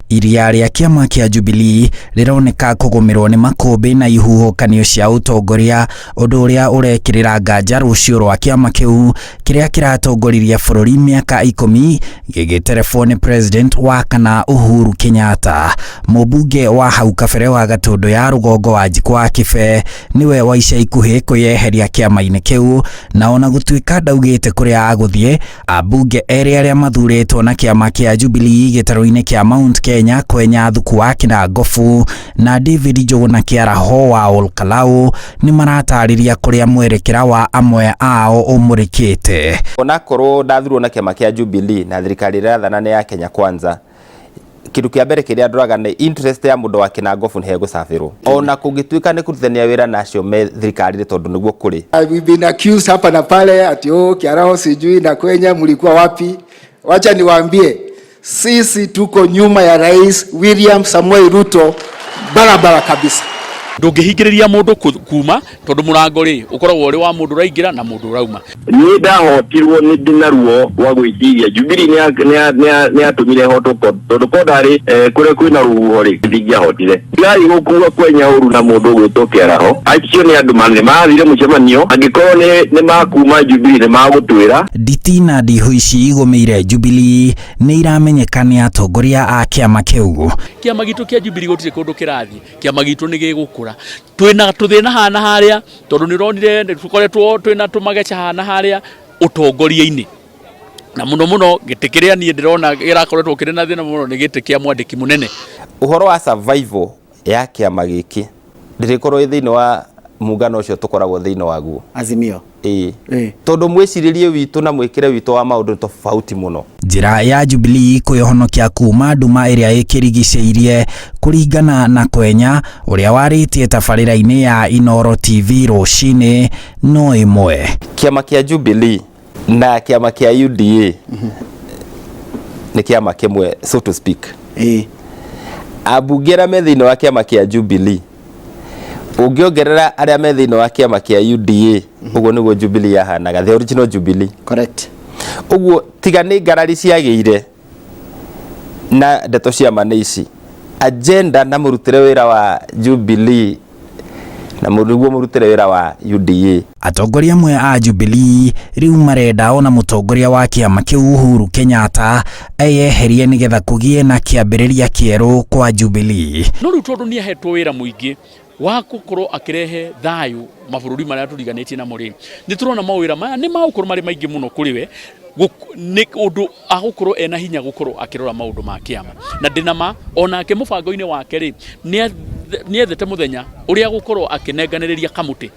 Iria rĩa kĩama kĩa Jubilee rĩroneka kũgũmĩrwo nĩ makũmbĩ na ihuhũkanio cia ũtongoria, ũndũ ũrĩa ũrekĩrĩra nganja rũciũ rwa kĩama kĩu kĩrĩa kĩratongoririe bũrũri mĩaka 10 gĩgĩterebwo nĩ president wa kana Uhuru Kenyatta. Mũmbunge wa hau kabere wa Gatũndũ ya rũgongo Wanjikũ wa Kĩbe niwe wa ica ikuhĩ kwĩyeheria kĩama-inĩ kĩu, na ona gũtuĩka ndaugĩte kũrĩa agũthiĩ, ambunge erĩ arĩa mathurĩtwo na kĩama kĩa Jubilee gĩtarũ-inĩ kĩa Mount Kenya Kwenya Thuku wa Kinangofu na David Njuguna Kĩaraho wa Olkalau ni maratarĩria kũrĩa mwerekera wa amwe ao ũmũrĩkĩte. Onakorwo ndathurwo na kĩama kĩa Jubilee na thirikari ĩrathana nĩ ya Kenya Kwanza, kĩndũ kĩa mbere kĩrĩa ndoraga nĩ interest ya mũndũ wa Kinangofu nĩ hegũcabĩrwo. Ona kũngĩtuĩka nĩ kũrutithania wĩra nacio me thirikari tondũ nĩguo kũrĩ. We've been accused hapa na pale ati Kĩaraho sijui na Kwenya mlikuwa wapi? Wacha niwaambie, sisi tuko nyuma ya Rais William Samuel Ruto barabara kabisa. Ndũngĩhingĩrĩria mũndũ kuma tondũ mũrango rĩ ũkoragwo ũrĩ wa mũndũ ũraingĩra na mũndũ ũrauma. Nĩ ndahotirwo nĩ ndinaruo wa gwĩciria Jubilee nĩ atũmire hotoko tondũ kondarĩ kũrĩa kwĩna rũhuho rĩ ndingĩahotire. Ngai gũkuua Kwenya ũru na mũndũ ũgwĩtwo Kĩaraho, acio nĩ andũ mathire mũcemanio, angĩkorwo nĩ makuma Jubilee nĩ magũtwĩra. Nditi na ndihu ici igũmĩire Jubilee nĩ iramenyeka nĩ atongoria a kĩama kĩu. Kĩama gitũ kĩa Jubilee gũtirĩ kũndũ kĩrathi, kĩama gitũ nĩ gĩgũkũra. Twĩna tũthĩna hana harĩa tondũ nĩ ronire tũkoretwo twĩna tũmageca hana harĩa ũtongoria-inĩ, na mũno gĩtĩ kĩrĩa niĩ ndĩrona gĩrakoretwo kĩrĩ na thĩna mũno nĩ gĩtĩ kĩa mwandĩki mũnene. Ũhoro wa survival ya kĩama gĩkĩ ndĩrĩkorwo thĩinĩ wa muungano ũcio tũkoragwo thĩinĩ waguo Azimio. Tondũ mwĩcirĩrie witũ na mwĩkĩre witũ wa maũndũ tofauti mũno. Njĩra ya Jubilee kwĩhonokia kuma nduma ĩrĩa ĩkĩrigicĩirie kũringana na Kwenya ũrĩa warĩtie tabarĩra-inĩ ya Inooro TV rũcinĩ no ĩmwe. Kĩama kĩa Jubilee na kĩama kĩa UDA nĩ kĩama kĩmwe, so to speak. Ambunge arĩa me thĩinĩ wa kĩama kĩa Jubilee ũngĩongerera arĩa me thĩinĩ wa kĩama kĩa UDA, ũguo nĩguo Jubilee yahanaga, the original Jubilee. Correct. Ũguo tiga nĩ ngarari ciagĩire na ndeto cia maneici, agenda na mũrutĩre wĩra wa Jubilee na nĩguo mũrutĩre wĩra wa UDA. Atongoria amwe a Jubilee rĩu marenda ona mũtongoria wa kĩama kĩu Uhuru Kenyatta eyeherie nĩgetha kũgĩe na kĩambĩrĩria kĩerũ kwa Jubilee. No rĩu tondũ nĩ ahetwo wĩra mũingĩ wa gũkorwo akĩrehe thayũ mabũrũri marĩa tũriganĩtie namo rĩ, nĩ tũrona mawĩra maya nĩ magũkorwo marĩ maingĩ mũno kũrĩ we, nĩ ũndũ agũkorwo ena hinya gũkorwo akĩrora maũndũ ma kĩama. Na ndĩnama onake mũbango-inĩ wake rĩ nĩ ethete mũthenya ũrĩa gũkorwo akĩnenganĩrĩria kamũtĩ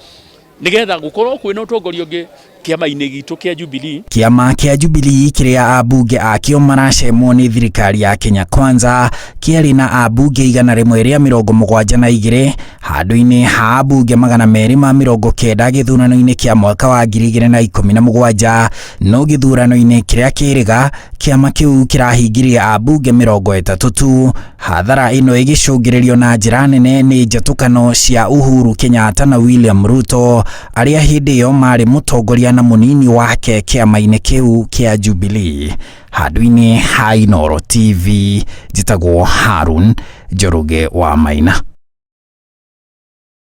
nĩgetha gũkorwo kwĩna ũtongoria ũngĩ kĩama-inĩ gitũ kĩa Jubilee. Kĩama kĩa Jubilee kĩrĩa ambunge akĩo maracemwo nĩ thirikari ya Kenya Kwanza kĩarĩ na ambunge 172 handũ-inĩ ha ambunge 290 gĩthurano-inĩ kĩa mwaka wa 2017, no gĩthurano-inĩ kĩrĩa kĩrĩga kĩama kĩu kĩrahingirie ambunge 30 tu. Hathara ĩno ĩgĩcũngĩrĩrio na njĩra nene nĩ njatũkano cia Uhuru Kenyatta na William Ruto arĩa hĩndĩ ĩyo marĩ mũtongoria na mũnini wake kĩama-inĩ kĩu kĩa Jubilee. Handũ-inĩ ha Inooro TV, njĩtagwo Harun Njoroge wa Maina.